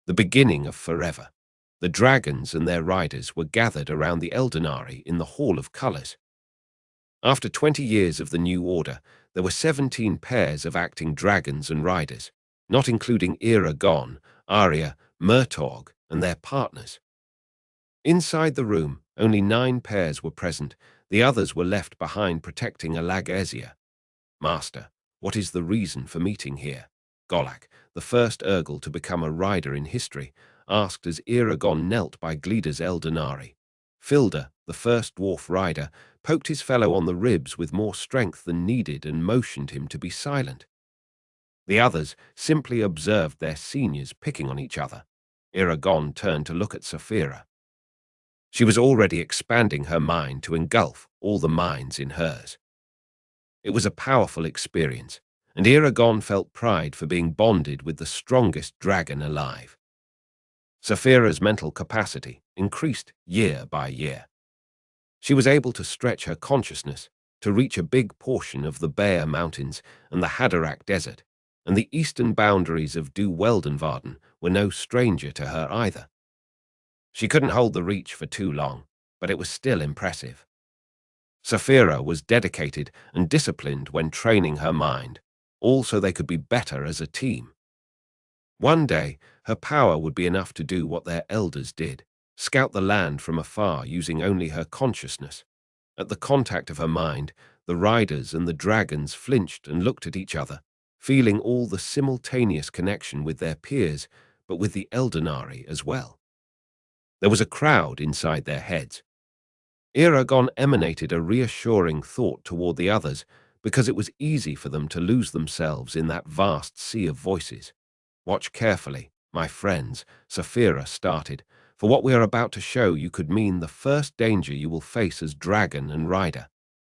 the beginning of forever. The dragons and their riders were gathered around the Eldenari in the Hall of Colors. After 20 years of the new order, there were 17 pairs of acting dragons and riders, not including Eragon, Arya, Murtaugh, and their partners. Inside the room, only 9 pairs were present. The others were left behind protecting Alagezia. Master, what is the reason for meeting here? Golak, the first Urgal to become a rider in history, asked as Eragon knelt by Gleda's Eldenari. Filda, the first dwarf rider, poked his fellow on the ribs with more strength than needed and motioned him to be silent. The others simply observed their seniors picking on each other. Eragon turned to look at Saphira. She was already expanding her mind to engulf all the minds in hers. It was a powerful experience, and Eragon felt pride for being bonded with the strongest dragon alive. Saphira's mental capacity increased year by year. She was able to stretch her consciousness to reach a big portion of the Bear Mountains and the Haderach Desert, and the eastern boundaries of Du Weldenvarden were no stranger to her either. She couldn't hold the reach for too long, but it was still impressive. Saphira was dedicated and disciplined when training her mind, all so they could be better as a team. One day, her power would be enough to do what their elders did, scout the land from afar using only her consciousness. At the contact of her mind, the riders and the dragons flinched and looked at each other, feeling all the simultaneous connection with their peers, but with the Eldenari as well. There was a crowd inside their heads. Eragon emanated a reassuring thought toward the others because it was easy for them to lose themselves in that vast sea of voices. Watch carefully, my friends, Saphira started, for what we are about to show you could mean the first danger you will face as dragon and rider.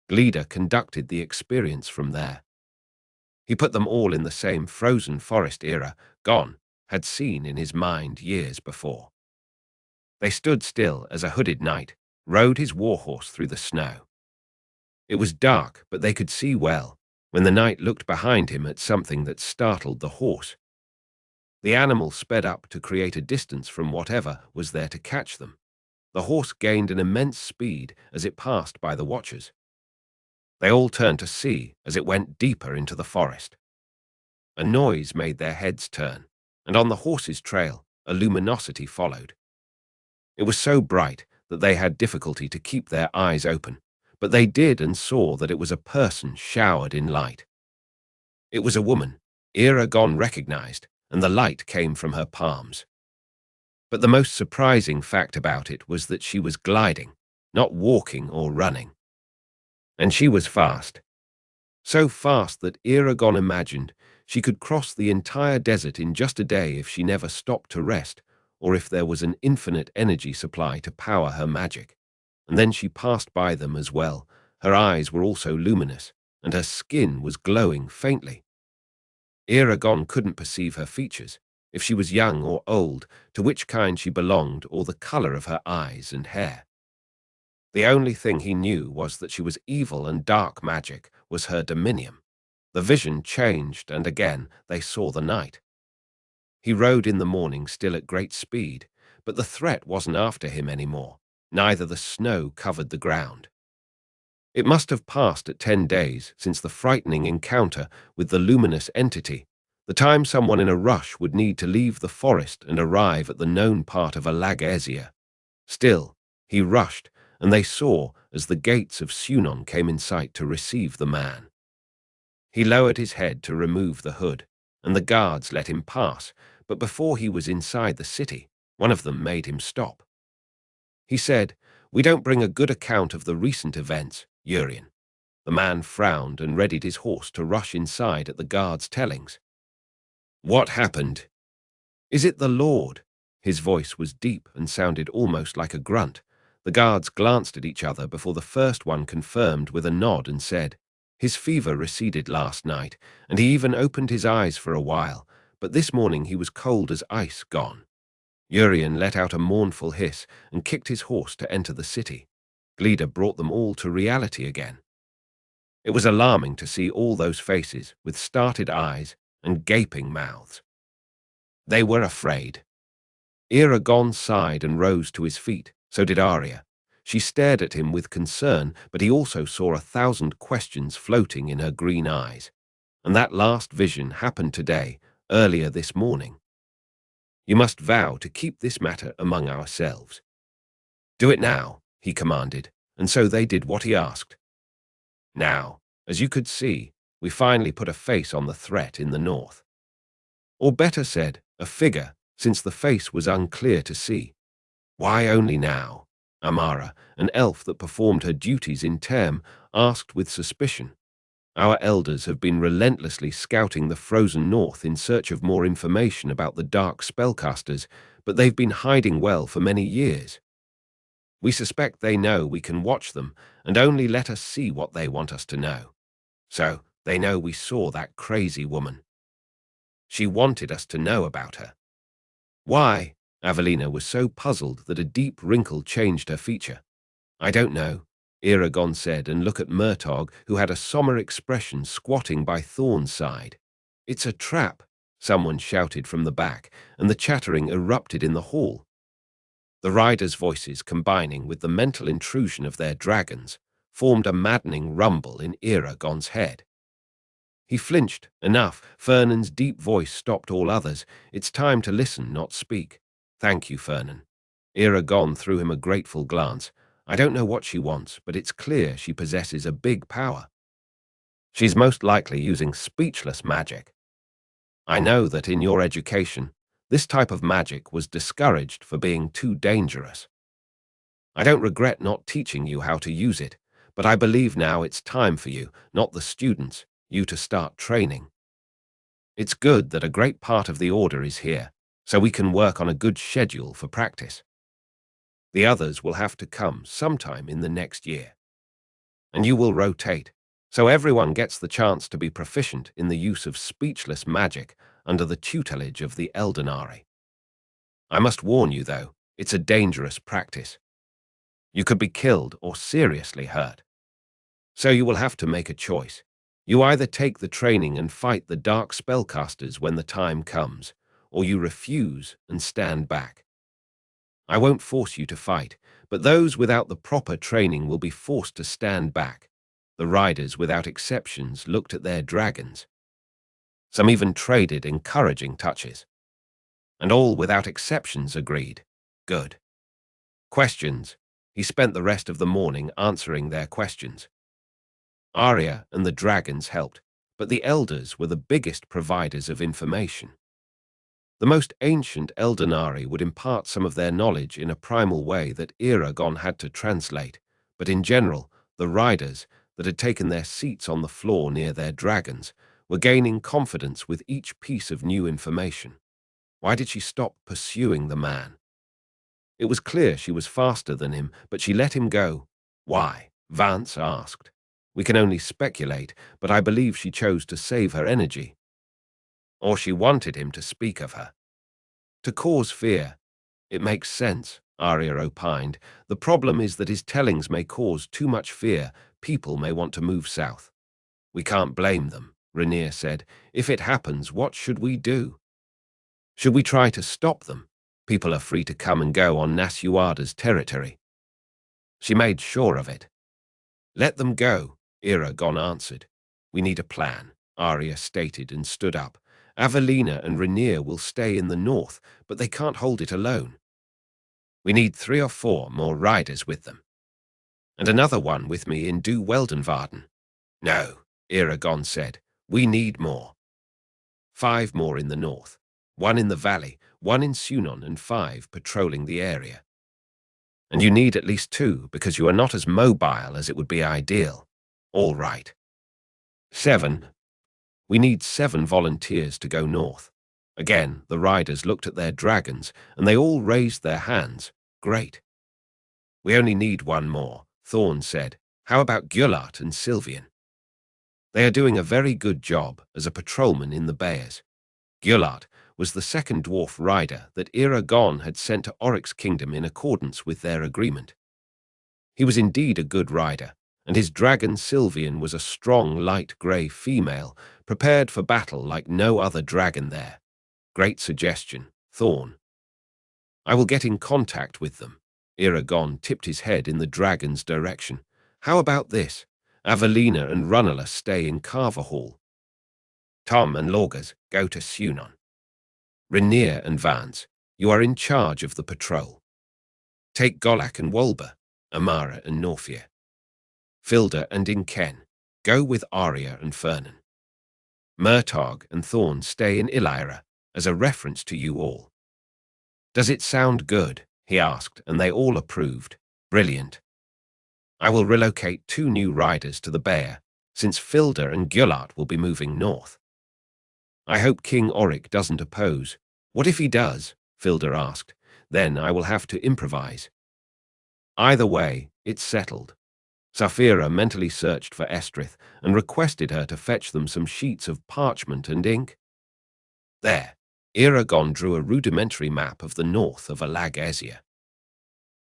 Gleda conducted the experience from there. He put them all in the same frozen forest Eragon had seen in his mind years before. They stood still as a hooded knight rode his warhorse through the snow. It was dark, but they could see well, when the knight looked behind him at something that startled the horse. The animal sped up to create a distance from whatever was there to catch them. The horse gained an immense speed as it passed by the watchers. They all turned to see as it went deeper into the forest. A noise made their heads turn, and on the horse's trail, a luminosity followed. It was so bright that they had difficulty to keep their eyes open, but they did and saw that it was a person showered in light. It was a woman, Eragon recognized, and the light came from her palms. But the most surprising fact about it was that she was gliding, not walking or running. And she was fast. So fast that Eragon imagined she could cross the entire desert in just a day if she never stopped to rest, or if there was an infinite energy supply to power her magic. And then she passed by them as well. Her eyes were also luminous, and her skin was glowing faintly. Eragon couldn't perceive her features, if she was young or old, to which kind she belonged, or the color of her eyes and hair. The only thing he knew was that she was evil, and dark magic was her dominium. The vision changed, and again they saw the night. He rode in the morning still at great speed, but the threat wasn't after him anymore. Neither the snow covered the ground. It must have passed at 10 days since the frightening encounter with the luminous entity, the time someone in a rush would need to leave the forest and arrive at the known part of Alagezia. Still, he rushed, and they saw as the gates of Sunon came in sight to receive the man. He lowered his head to remove the hood, and the guards let him pass, but before he was inside the city, one of them made him stop. He said, "We don't bring a good account of the recent events, Urian." The man frowned and readied his horse to rush inside at the guard's tellings. "What happened?" "Is it the Lord?" His voice was deep and sounded almost like a grunt. The guards glanced at each other before the first one confirmed with a nod and said, "His fever receded last night, and he even opened his eyes for a while, but this morning he was cold as ice gone." Urian let out a mournful hiss and kicked his horse to enter the city. Gleda brought them all to reality again. It was alarming to see all those faces with started eyes and gaping mouths. They were afraid. Eragon sighed and rose to his feet. So did Arya. She stared at him with concern, but he also saw 1,000 questions floating in her green eyes. And that last vision happened today, earlier this morning. You must vow to keep this matter among ourselves. Do it now, he commanded, and so they did what he asked. Now, as you could see, we finally put a face on the threat in the north. Or better said, a figure, since the face was unclear to see. Why only now? Amara, an elf that performed her duties in Term, asked with suspicion. Our elders have been relentlessly scouting the frozen north in search of more information about the dark spellcasters, but they've been hiding well for many years. We suspect they know we can watch them and only let us see what they want us to know. So, they know we saw that crazy woman. She wanted us to know about her. Why? Avelina was so puzzled that a deep wrinkle changed her feature. I don't know, Eragon said, and looked at Murtogh, who had a somber expression, squatting by Thorn's side. It's a trap, someone shouted from the back, and the chattering erupted in the hall. The riders' voices, combining with the mental intrusion of their dragons, formed a maddening rumble in Eragon's head. He flinched. Enough. Fernan's deep voice stopped all others. It's time to listen, not speak. Thank you, Fernan. Eragon threw him a grateful glance. I don't know what she wants, but it's clear she possesses a big power. She's most likely using speechless magic. I know that in your education, this type of magic was discouraged for being too dangerous. I don't regret not teaching you how to use it, but I believe now it's time for you, not the students, you to start training. It's good that a great part of the order is here, so we can work on a good schedule for practice. The others will have to come sometime in the next year. And you will rotate, so everyone gets the chance to be proficient in the use of speechless magic under the tutelage of the Eldenari. I must warn you, though, it's a dangerous practice. You could be killed or seriously hurt. So you will have to make a choice. You either take the training and fight the dark spellcasters when the time comes, or you refuse and stand back. I won't force you to fight, but those without the proper training will be forced to stand back. The riders, without exceptions, looked at their dragons. Some even traded encouraging touches. And all without exceptions agreed. Good. Questions. He spent the rest of the morning answering their questions. Arya and the dragons helped, but the elders were the biggest providers of information. The most ancient Eldenari would impart some of their knowledge in a primal way that Eragon had to translate, but in general, the riders, that had taken their seats on the floor near their dragons, were gaining confidence with each piece of new information. Why did she stop pursuing the man? It was clear she was faster than him, but she let him go. Why? Vance asked. We can only speculate, but I believe she chose to save her energy. Or she wanted him to speak of her. To cause fear. It makes sense, Arya opined. The problem is that his tellings may cause too much fear. People may want to move south. We can't blame them, Rainier said. If it happens, what should we do? Should we try to stop them? People are free to come and go on Nasuada's territory. She made sure of it. Let them go, Eragon answered. We need a plan, Arya stated and stood up. Avelina and Rainier will stay in the north, but they can't hold it alone. We need 3 or 4 more riders with them. And another one with me in Du Weldenvarden. No, Eragon said. We need more. 5 more in the north, 1 in the valley, 1 in Sunon, and 5 patrolling the area. And you need at least 2 because you are not as mobile as it would be ideal. All right. 7. We need 7 volunteers to go north. Again, the riders looked at their dragons, and they all raised their hands. Great. We only need 1 more, Thorn said. How about Gullart and Sylvian? They are doing a very good job as a patrolman in the Bayers. Gullart was the second dwarf rider that Eragon had sent to Oryx's kingdom in accordance with their agreement. He was indeed a good rider, and his dragon Sylvian was a strong light grey female, prepared for battle like no other dragon there. Great suggestion, Thorn. I will get in contact with them. Eragon tipped his head in the dragon's direction. How about this? Avelina and Runela stay in Carver Hall. Tom and Lorgas go to Sunon. Rainier and Vance, you are in charge of the patrol. Take Golak and Wolber, Amara and Norfia. Filda and Inken, go with Arya and Fernan. Murtagh and Thorn stay in Illyra as a reference to you all. Does it sound good? He asked, and they all approved. Brilliant. I will relocate 2 new riders to the Bear, since Filda and Gullart will be moving north. I hope King Oric doesn't oppose. What if he does? Filda asked. Then I will have to improvise. Either way, it's settled. Saphira mentally searched for Estrith and requested her to fetch them some sheets of parchment and ink. There, Eragon drew a rudimentary map of the north of Alag Ezia.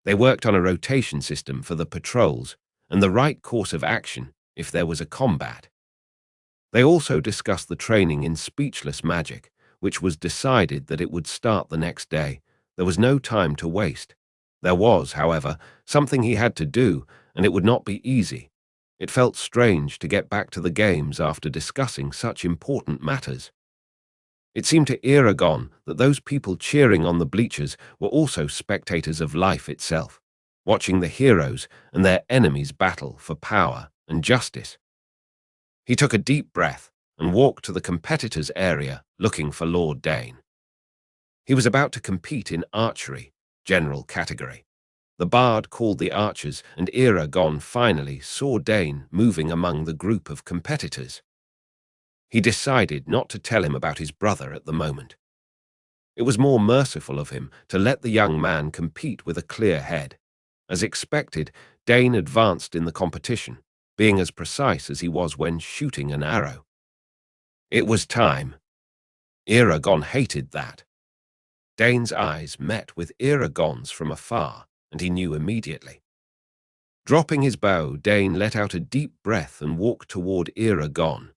They worked on a rotation system for the patrols and the right course of action if there was a combat. They also discussed the training in speechless magic, which was decided that it would start the next day. There was no time to waste. There was, however, something he had to do, and it would not be easy. It felt strange to get back to the games after discussing such important matters. It seemed to Eragon that those people cheering on the bleachers were also spectators of life itself, watching the heroes and their enemies battle for power and justice. He took a deep breath and walked to the competitors' area looking for Lord Dane. He was about to compete in archery, general category. The bard called the archers, and Eragon finally saw Dane moving among the group of competitors. He decided not to tell him about his brother at the moment. It was more merciful of him to let the young man compete with a clear head. As expected, Dane advanced in the competition, being as precise as he was when shooting an arrow. It was time. Eragon hated that. Dane's eyes met with Eragon's from afar, and he knew immediately. Dropping his bow, Dane let out a deep breath and walked toward Eragon.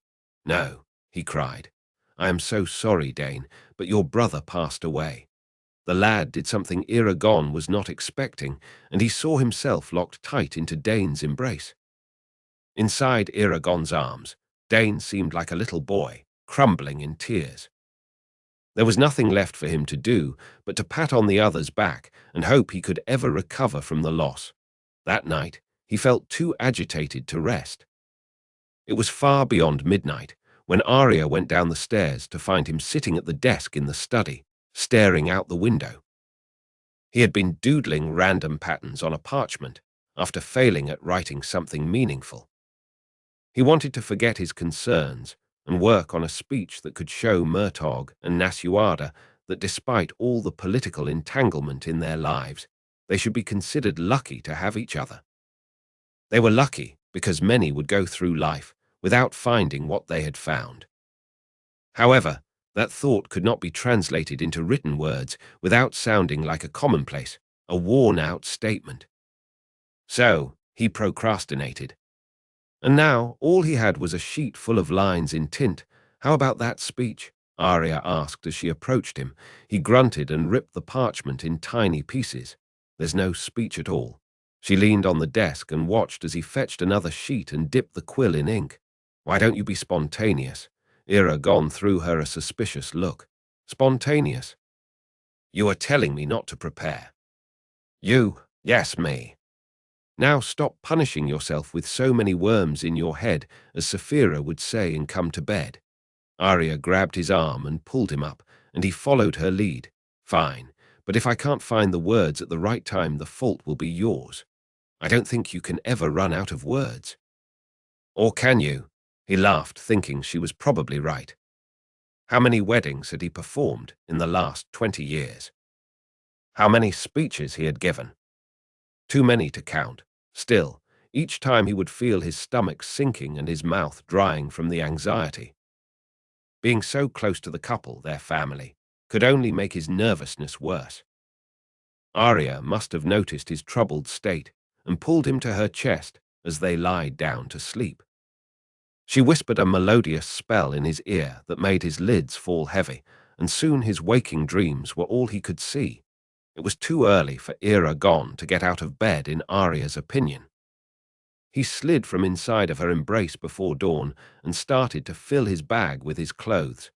No, he cried. I am so sorry, Dane, but your brother passed away. The lad did something Eragon was not expecting, and he saw himself locked tight into Dane's embrace. Inside Eragon's arms, Dane seemed like a little boy, crumbling in tears. There was nothing left for him to do but to pat on the other's back and hope he could ever recover from the loss. That night, he felt too agitated to rest. It was far beyond midnight when Arya went down the stairs to find him sitting at the desk in the study, staring out the window. He had been doodling random patterns on a parchment after failing at writing something meaningful. He wanted to forget his concerns and work on a speech that could show Murtagh and Nasuada that despite all the political entanglement in their lives, they should be considered lucky to have each other. They were lucky because many would go through life without finding what they had found. However, that thought could not be translated into written words without sounding like a commonplace, a worn-out statement. So, he procrastinated. And now, all he had was a sheet full of lines in tint. How about that speech? Arya asked as she approached him. He grunted and ripped the parchment in tiny pieces. There's no speech at all. She leaned on the desk and watched as he fetched another sheet and dipped the quill in ink. Why don't you be spontaneous? Eragon threw her a suspicious look. Spontaneous? You are telling me not to prepare. You? Yes, me. Now stop punishing yourself with so many worms in your head, as Saphira would say, and come to bed. Arya grabbed his arm and pulled him up, and he followed her lead. Fine, but if I can't find the words at the right time, the fault will be yours. I don't think you can ever run out of words. Or can you? He laughed, thinking she was probably right. How many weddings had he performed in the last 20 years? How many speeches he had given? Too many to count. Still, each time he would feel his stomach sinking and his mouth drying from the anxiety. Being so close to the couple, their family, could only make his nervousness worse. Arya must have noticed his troubled state and pulled him to her chest as they lied down to sleep. She whispered a melodious spell in his ear that made his lids fall heavy, and soon his waking dreams were all he could see. It was too early for Eragon to get out of bed in Arya's opinion. He slid from inside of her embrace before dawn and started to fill his bag with his clothes.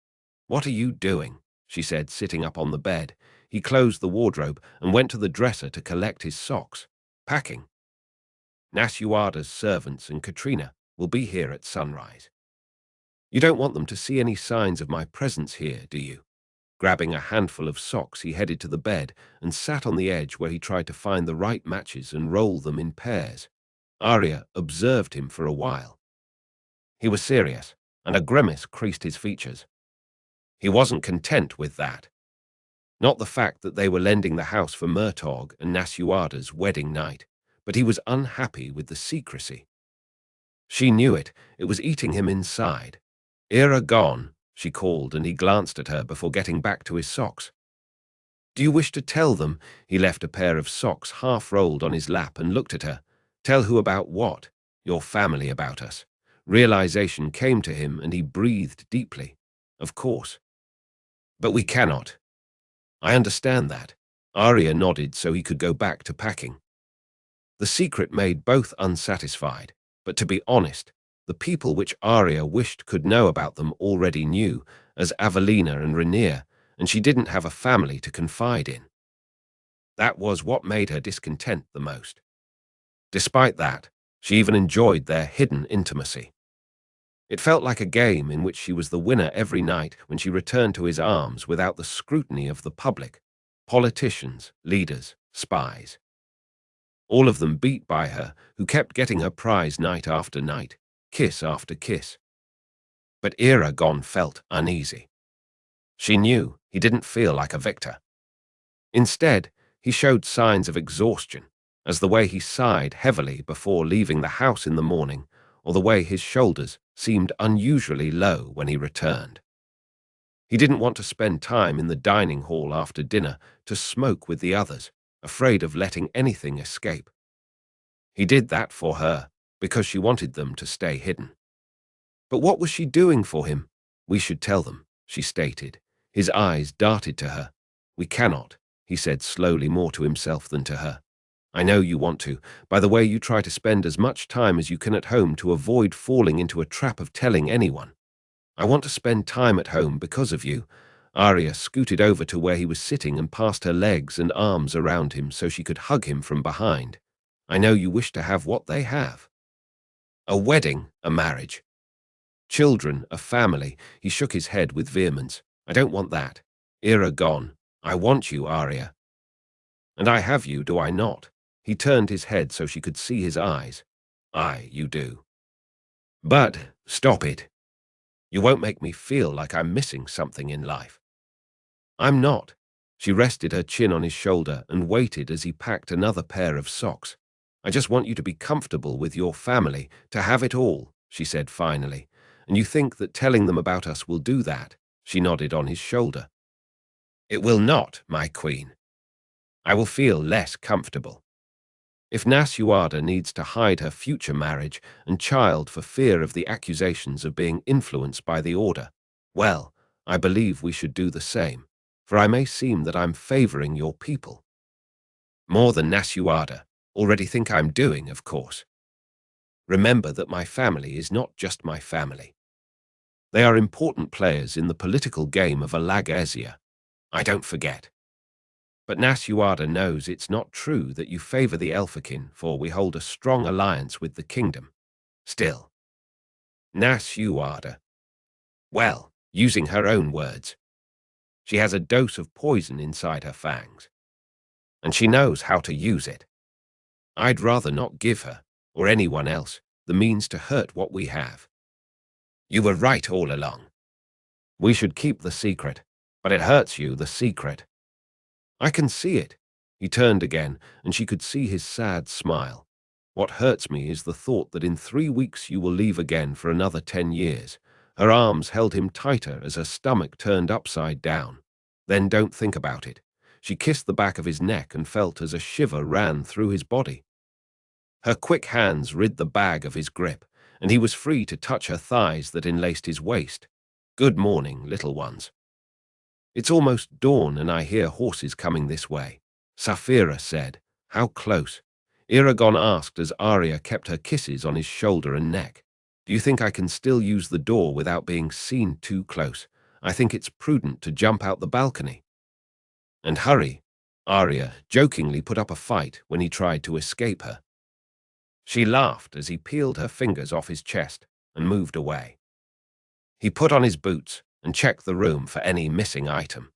"What are you doing?" she said, sitting up on the bed. He closed the wardrobe and went to the dresser to collect his socks. "Packing. Nasuada's servants and Katrina will be here at sunrise. You don't want them to see any signs of my presence here, do you?" Grabbing a handful of socks, he headed to the bed and sat on the edge where he tried to find the right matches and roll them in pairs. Arya observed him for a while. He was serious, and a grimace creased his features. He wasn't content with that. Not the fact that they were lending the house for Murtogh and Nasuada's wedding night, but he was unhappy with the secrecy. She knew it. It was eating him inside. "Eragon," she called, and he glanced at her before getting back to his socks. "Do you wish to tell them?" He left a pair of socks half-rolled on his lap and looked at her. "Tell who about what?" "Your family about us." Realization came to him and he breathed deeply. "Of course. But we cannot." "I understand that." Arya nodded so he could go back to packing. The secret made both unsatisfied, but to be honest, the people which Arya wished could know about them already knew, as Avelina and Rhaenyra, and she didn't have a family to confide in. That was what made her discontent the most. Despite that, she even enjoyed their hidden intimacy. It felt like a game in which she was the winner every night when she returned to his arms without the scrutiny of the public, politicians, leaders, spies. All of them beat by her, who kept getting her prize night after night, kiss after kiss. But Eragon felt uneasy. She knew he didn't feel like a victor. Instead, he showed signs of exhaustion, as the way he sighed heavily before leaving the house in the morning, or the way his shoulders seemed unusually low when he returned. He didn't want to spend time in the dining hall after dinner to smoke with the others, afraid of letting anything escape. He did that for her, because she wanted them to stay hidden. But what was she doing for him? "We should tell them," she stated. His eyes darted to her. "We cannot," he said slowly, more to himself than to her. "I know you want to, by the way you try to spend as much time as you can at home to avoid falling into a trap of telling anyone. I want to spend time at home because of you." Arya scooted over to where he was sitting and passed her legs and arms around him so she could hug him from behind. "I know you wish to have what they have. A wedding, a marriage. Children, a family." He shook his head with vehemence. "I don't want that. Eragon, I want you, Arya. And I have you, do I not?" He turned his head so she could see his eyes. "Aye, you do. But stop it. You won't make me feel like I'm missing something in life." "I'm not." She rested her chin on his shoulder and waited as he packed another pair of socks. "I just want you to be comfortable with your family, to have it all," she said finally. "And you think that telling them about us will do that?" She nodded on his shoulder. "It will not, my queen. I will feel less comfortable. If Nasuada needs to hide her future marriage and child for fear of the accusations of being influenced by the Order, well, I believe we should do the same, for I may seem that I'm favoring your people. More than Nasuada already think I'm doing, of course. Remember that my family is not just my family. They are important players in the political game of Alagasia. I don't forget. But Nasuada knows it's not true that you favor the Elfakin, for we hold a strong alliance with the kingdom. Still, Nasuada, well, using her own words, she has a dose of poison inside her fangs, and she knows how to use it. I'd rather not give her, or anyone else, the means to hurt what we have. You were right all along. We should keep the secret, but it hurts you, the secret. I can see it." He turned again, and she could see his sad smile. "What hurts me is the thought that in 3 weeks you will leave again for another 10 years. Her arms held him tighter as her stomach turned upside down. "Then don't think about it." She kissed the back of his neck and felt as a shiver ran through his body. Her quick hands rid the bag of his grip, and he was free to touch her thighs that enlaced his waist. "Good morning, little ones. It's almost dawn and I hear horses coming this way." Sapphira said, "How close?" Eragon asked as Arya kept her kisses on his shoulder and neck. "Do you think I can still use the door without being seen too close? I think it's prudent to jump out the balcony." "And hurry." Arya jokingly put up a fight when he tried to escape her. She laughed as he peeled her fingers off his chest and moved away. He put on his boots and checked the room for any missing item.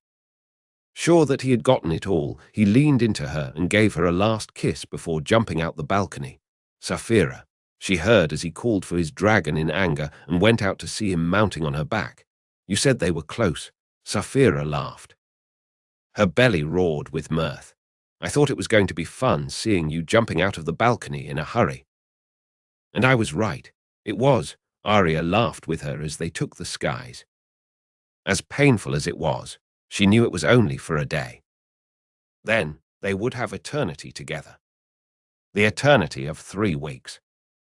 Sure that he had gotten it all, he leaned into her and gave her a last kiss before jumping out the balcony. Sapphira, she heard as he called for his dragon in anger and went out to see him mounting on her back. "You said they were close." Sapphira laughed. Her belly roared with mirth. "I thought it was going to be fun seeing you jumping out of the balcony in a hurry." And I was right. It was. Arya laughed with her as they took the skies. As painful as it was, she knew it was only for a day. Then they would have eternity together. The eternity of 3 weeks.